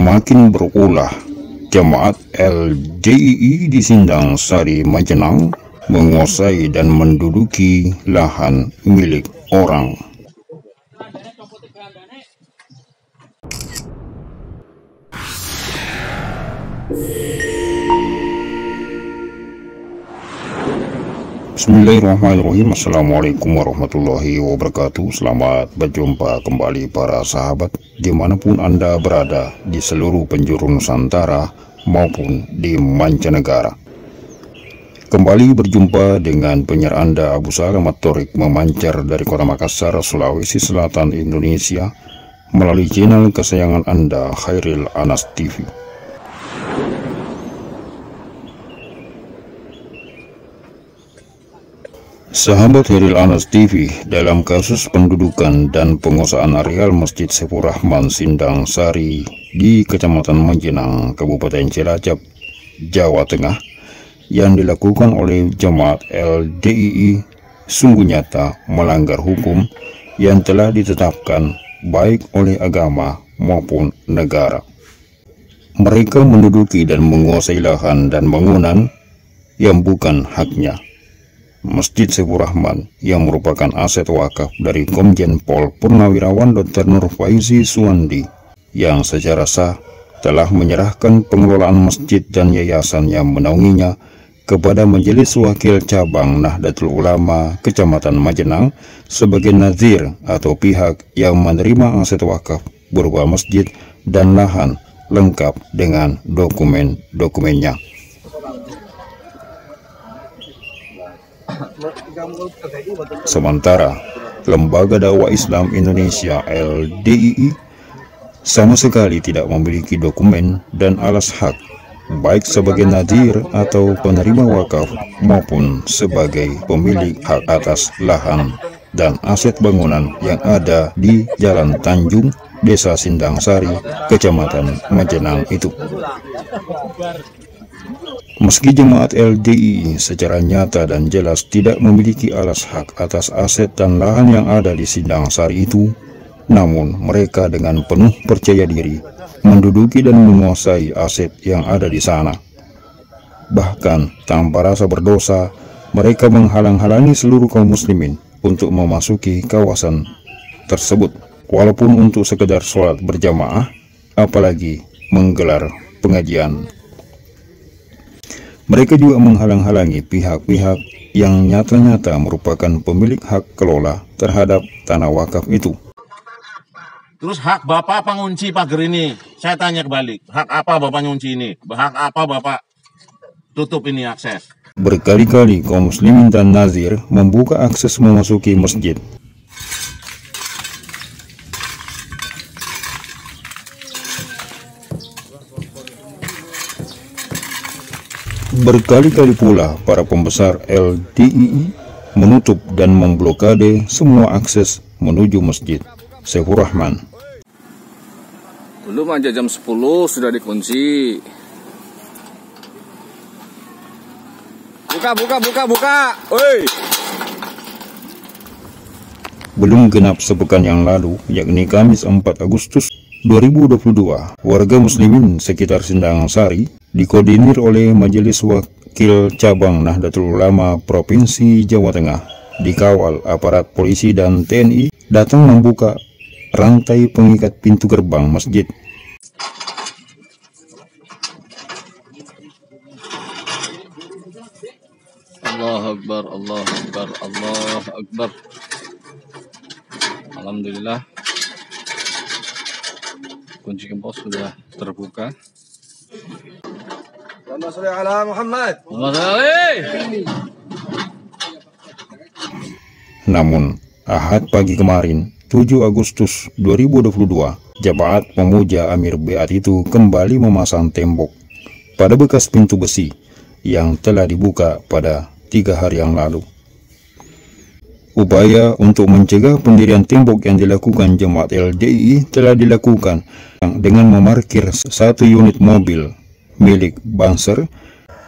makin berulah. Jemaat LDII di Sindang Sari Majenang menguasai dan menduduki lahan milik orang. Bismillahirrahmanirrahim. Assalamualaikum warahmatullahi wabarakatuh. Selamat berjumpa kembali para sahabat dimanapun Anda berada di seluruh penjuru Nusantara maupun di mancanegara. Kembali berjumpa dengan penyiar Anda Abu Salam At-Thoriq, memancar dari kota Makassar, Sulawesi Selatan, Indonesia, melalui channel kesayangan Anda, Khairil Anas TV. Sahabat Khairil Anas TV, dalam kasus pendudukan dan penguasaan areal Masjid Saifur Rahman Sindang Sari di Kecamatan Majenang, Kabupaten Cilacap, Jawa Tengah, yang dilakukan oleh jemaat LDII sungguh nyata melanggar hukum yang telah ditetapkan baik oleh agama maupun negara. Mereka menduduki dan menguasai lahan dan bangunan yang bukan haknya. Masjid Saifur Rahman yang merupakan aset wakaf dari Komjen Pol Purnawirawan Dr. Nur Faizi Suwandi yang secara sah telah menyerahkan pengelolaan masjid dan yayasan yang menaunginya kepada Majelis Wakil Cabang Nahdlatul Ulama Kecamatan Majenang sebagai nazir atau pihak yang menerima aset wakaf berupa masjid dan lahan lengkap dengan dokumen-dokumennya. Sementara Lembaga Dakwah Islam Indonesia LDII sama sekali tidak memiliki dokumen dan alas hak, baik sebagai nadir atau penerima wakaf maupun sebagai pemilik hak atas lahan dan aset bangunan yang ada di Jalan Tanjung, Desa Sindang Sari, Kecamatan Majenang itu. Meski jemaat LDII secara nyata dan jelas tidak memiliki alas hak atas aset dan lahan yang ada di Sindang Sari itu, namun mereka dengan penuh percaya diri menduduki dan menguasai aset yang ada di sana. Bahkan tanpa rasa berdosa, mereka menghalang-halangi seluruh kaum muslimin untuk memasuki kawasan tersebut, walaupun untuk sekedar sholat berjamaah, apalagi menggelar pengajian. Mereka juga menghalang-halangi pihak-pihak yang nyata-nyata merupakan pemilik hak kelola terhadap tanah wakaf itu. Terus hak Bapak apa ngunci pagar ini? Saya tanya kembali, hak apa Bapak ngunci ini? Hak apa Bapak tutup ini akses? Berkali-kali kaum muslimin dan nazir membuka akses memasuki masjid. Berkali-kali pula para pembesar LDII menutup dan memblokade semua akses menuju Masjid Saifur Rahman. Belum aja jam 10 sudah dikunci. Buka. Oi. Belum genap sepekan yang lalu, yakni Kamis 4 Agustus 2022, warga muslimin sekitar Sindang Sari dikoordinir oleh Majelis Wakil Cabang Nahdlatul Ulama Provinsi Jawa Tengah, dikawal aparat polisi dan TNI, datang membuka rantai pengikat pintu gerbang masjid. Allahu Akbar, Allahu Akbar, Allahu Akbar. Alhamdulillah, kunci gembok sudah terbuka. Namun, Ahad pagi kemarin, 7 Agustus 2022, Jemaat Pemuja Amir Beat itu kembali memasang tembok pada bekas pintu besi yang telah dibuka pada 3 hari yang lalu. Upaya untuk mencegah pendirian tembok yang dilakukan jemaat LDII telah dilakukan dengan memarkir 1 unit mobil milik Banser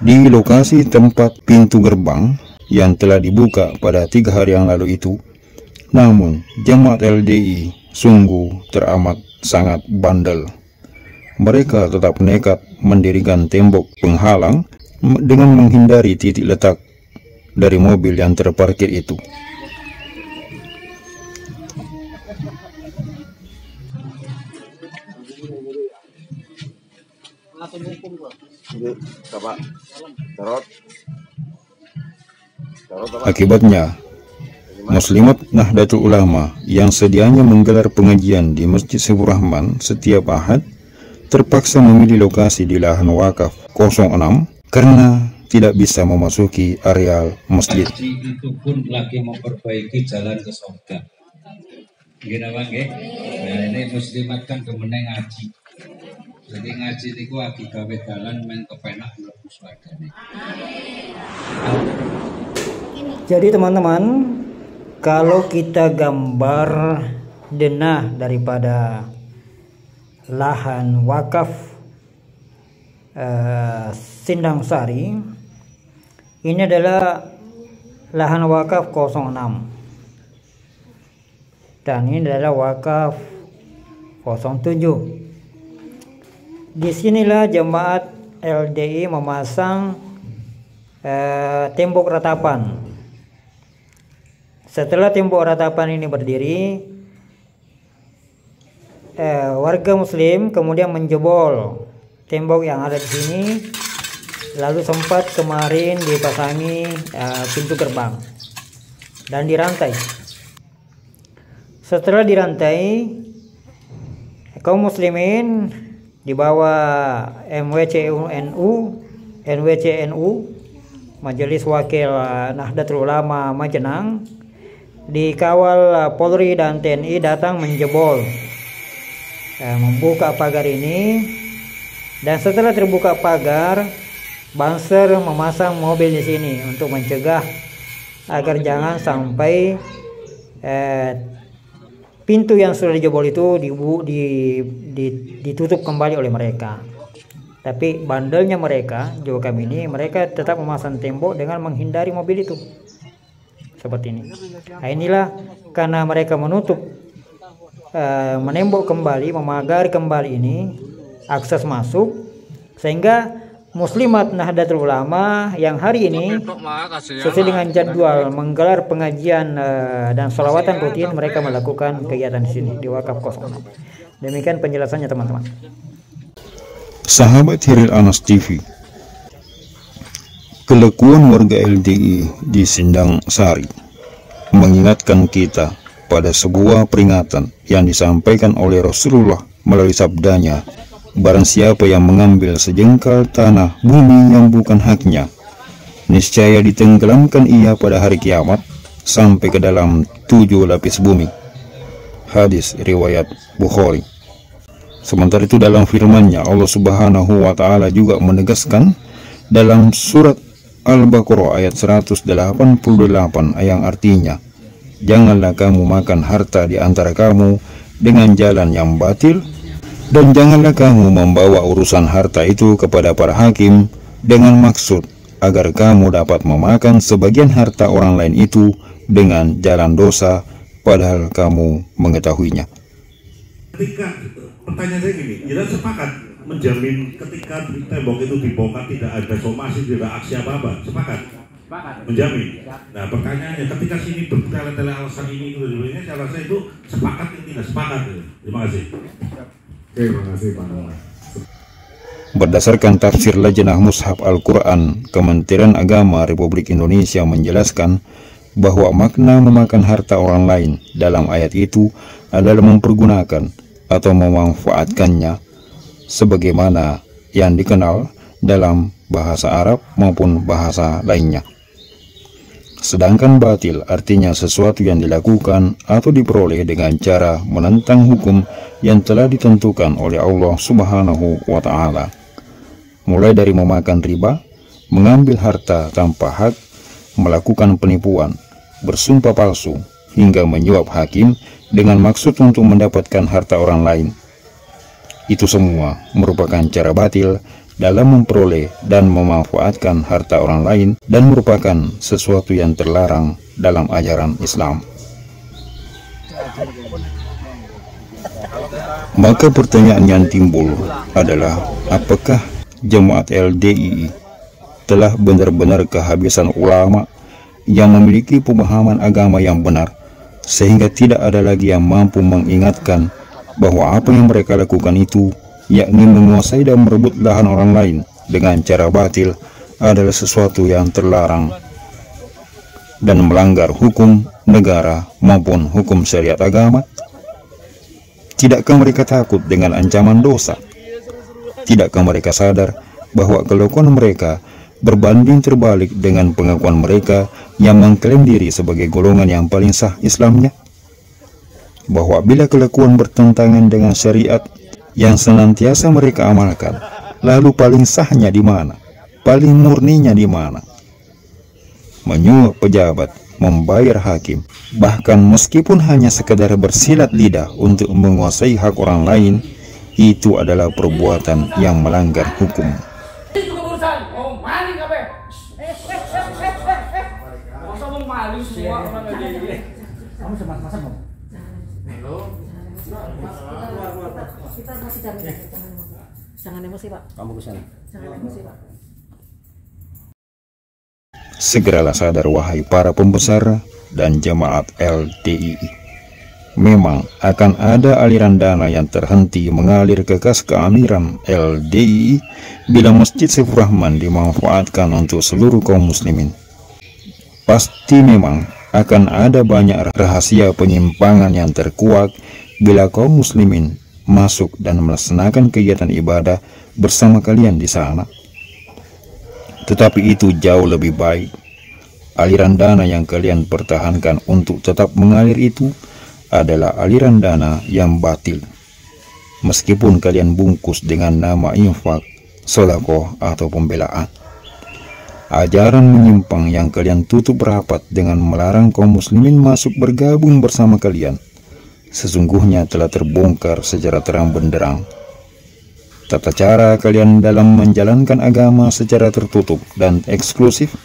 di lokasi tempat pintu gerbang yang telah dibuka pada 3 hari yang lalu itu. Namun, jemaat LDII sungguh teramat sangat bandel. mereka tetap nekat mendirikan tembok penghalang dengan menghindari titik letak dari mobil yang terparkir itu. Akibatnya, Muslimat Nahdlatul Ulama yang sedianya menggelar pengajian di Masjid Saifur Rahman setiap Ahad terpaksa memilih lokasi di lahan wakaf 06 karena tidak bisa memasuki areal masjid. Itu pun lagi memperbaiki jalan ke surga. Gini bang, nah ini muslimat kan kemeneng ngaji. Jadi ngaji itu lagi gawe dalan main kepenak mlebu swargane. Jadi teman-teman, kalau kita gambar denah daripada lahan wakaf Sindang Sari, ini adalah lahan wakaf 06 dan ini adalah wakaf 07. Disinilah jemaat LDI memasang tembok ratapan. Setelah tembok ratapan ini berdiri, warga muslim kemudian menjebol tembok yang ada di sini, lalu sempat kemarin dipasangi pintu gerbang dan dirantai. Setelah dirantai, kaum muslimin di bawah MWCNU, Majelis Wakil Nahdlatul Ulama Majenang, dikawal Polri dan TNI datang menjebol, membuka pagar ini, dan setelah terbuka pagar, Banser memasang mobil di sini untuk mencegah agar jangan sampai pintu yang sudah dijebol itu ditutup kembali oleh mereka. Tapi bandelnya mereka, juga kami ini, mereka tetap memasang tembok dengan menghindari mobil itu. Seperti ini. Nah, inilah karena mereka menutup, menembok kembali, memagar kembali ini akses masuk, sehingga Muslimat Nahdlatul Ulama yang hari ini sesuai dengan jadwal menggelar pengajian dan sholawatan rutin, mereka melakukan kegiatan di sini di Wakaf 06. Demikian penjelasannya teman-teman. Sahabat Hiril Anas TV, kelekuan warga LDI di Sindang Sari mengingatkan kita pada sebuah peringatan yang disampaikan oleh Rasulullah melalui sabdanya, barang siapa yang mengambil sejengkal tanah bumi yang bukan haknya, niscaya ditenggelamkan ia pada hari kiamat sampai ke dalam 7 lapis bumi. Hadis riwayat Bukhari. Sementara itu dalam firman-Nya Allah Subhanahu wa taala juga menegaskan dalam surat Al-Baqarah ayat 188 yang artinya, janganlah kamu makan harta di antara kamu dengan jalan yang batil, dan janganlah kamu membawa urusan harta itu kepada para hakim dengan maksud agar kamu dapat memakan sebagian harta orang lain itu dengan jalan dosa, padahal kamu mengetahuinya. Ketika pertanyaan saya gini, kita sepakat menjamin ketika tembok itu dibongkar tidak ada somasi, tidak aksi apa-apa, sepakat? Menjamin. Nah pertanyaannya, ketika sini bertele-tele alasan ini itu, saya rasa itu sepakat atau tidak sepakat? Terima kasih. Terima kasih Pak. Berdasarkan tafsir Lajnah Mushaf Al-Quran, Kementerian Agama Republik Indonesia menjelaskan bahwa makna memakan harta orang lain dalam ayat itu adalah mempergunakan atau memanfaatkannya sebagaimana yang dikenal dalam bahasa Arab maupun bahasa lainnya. Sedangkan batil artinya sesuatu yang dilakukan atau diperoleh dengan cara menentang hukum yang telah ditentukan oleh Allah Subhanahu wa taala. Mulai dari memakan riba, mengambil harta tanpa hak, melakukan penipuan, bersumpah palsu, hingga menyuap hakim dengan maksud untuk mendapatkan harta orang lain. Itu semua merupakan cara batil dalam memperoleh dan memanfaatkan harta orang lain dan merupakan sesuatu yang terlarang dalam ajaran Islam. Maka pertanyaan yang timbul adalah, apakah jemaat LDII telah benar-benar kehabisan ulama yang memiliki pemahaman agama yang benar, sehingga tidak ada lagi yang mampu mengingatkan bahwa apa yang mereka lakukan itu, yakni menguasai dan merebut lahan orang lain dengan cara batil, adalah sesuatu yang terlarang dan melanggar hukum negara maupun hukum syariat agama? Tidakkah mereka takut dengan ancaman dosa? Tidakkah mereka sadar bahwa kelakuan mereka berbanding terbalik dengan pengakuan mereka yang mengklaim diri sebagai golongan yang paling sah Islamnya? Bahwa bila kelakuan bertentangan dengan syariat yang senantiasa mereka amalkan, lalu paling sahnya di mana? Paling murninya di mana? Menyuap pejabat, membayar hakim, bahkan meskipun hanya sekedar bersilat lidah untuk menguasai hak orang lain, itu adalah perbuatan yang melanggar hukum. Jangan emosi, Pak. Kamu kesana. Jangan emosi, Pak. Segeralah sadar wahai para pembesar dan jemaat LDII. Memang akan ada aliran dana yang terhenti mengalir ke kas keamiran LDII bila Masjid Saifur Rahman dimanfaatkan untuk seluruh kaum muslimin. Pasti memang akan ada banyak rahasia penyimpangan yang terkuak bila kaum muslimin masuk dan melaksanakan kegiatan ibadah bersama kalian di sana. Tetapi itu jauh lebih baik. Aliran dana yang kalian pertahankan untuk tetap mengalir itu adalah aliran dana yang batil. Meskipun kalian bungkus dengan nama infak, sedekah atau pembelaan. Ajaran menyimpang yang kalian tutup rapat dengan melarang kaum muslimin masuk bergabung bersama kalian, sesungguhnya telah terbongkar secara terang benderang. Tata cara kalian dalam menjalankan agama secara tertutup dan eksklusif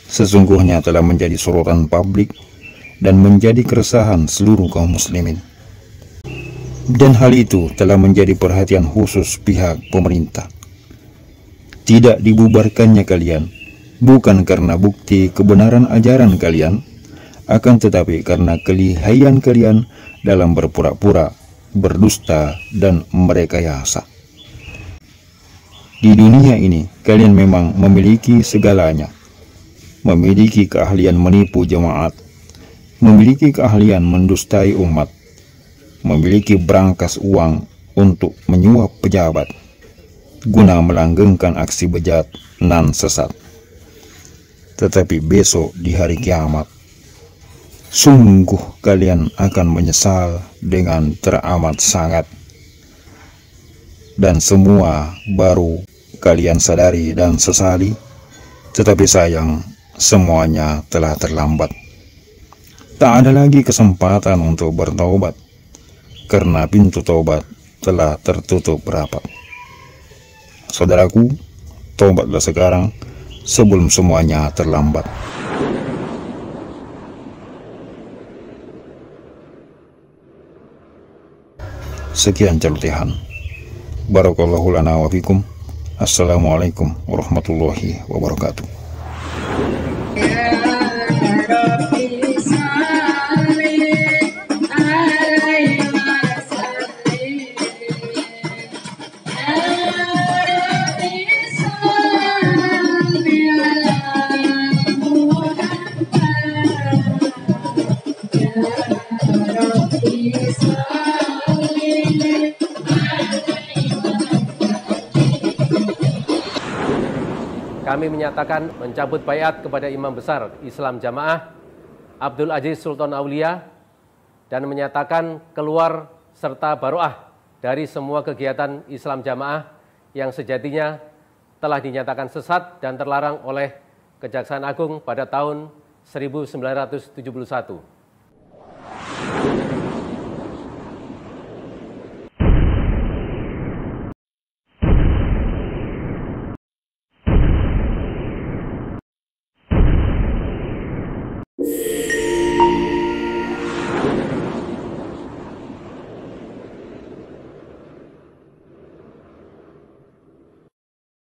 sesungguhnya telah menjadi sorotan publik dan menjadi keresahan seluruh kaum muslimin. Dan hal itu telah menjadi perhatian khusus pihak pemerintah. Tidak dibubarkannya kalian bukan karena bukti kebenaran ajaran kalian, akan tetapi karena kelihayan kalian dalam berpura-pura, berdusta, dan merekayasa. Di dunia ini, kalian memang memiliki segalanya. Memiliki keahlian menipu jemaat, memiliki keahlian mendustai umat, memiliki berangkas uang untuk menyuap pejabat, guna melanggengkan aksi bejat nan sesat. Tetapi besok di hari kiamat, sungguh kalian akan menyesal dengan teramat sangat. Dan semua baru kalian sadari dan sesali, tetapi sayang, semuanya telah terlambat. Tak ada lagi kesempatan untuk bertaubat, karena pintu taubat telah tertutup rapat. Saudaraku, taubatlah sekarang sebelum semuanya terlambat. Sekian celotehan. Barakallahu lana wa fikum. Assalamualaikum warahmatullahi wabarakatuh. Kami menyatakan mencabut baiat kepada Imam Besar Islam Jamaah Abdul Aziz Sultan Aulia dan menyatakan keluar serta baroah dari semua kegiatan Islam Jamaah yang sejatinya telah dinyatakan sesat dan terlarang oleh Kejaksaan Agung pada tahun 1971.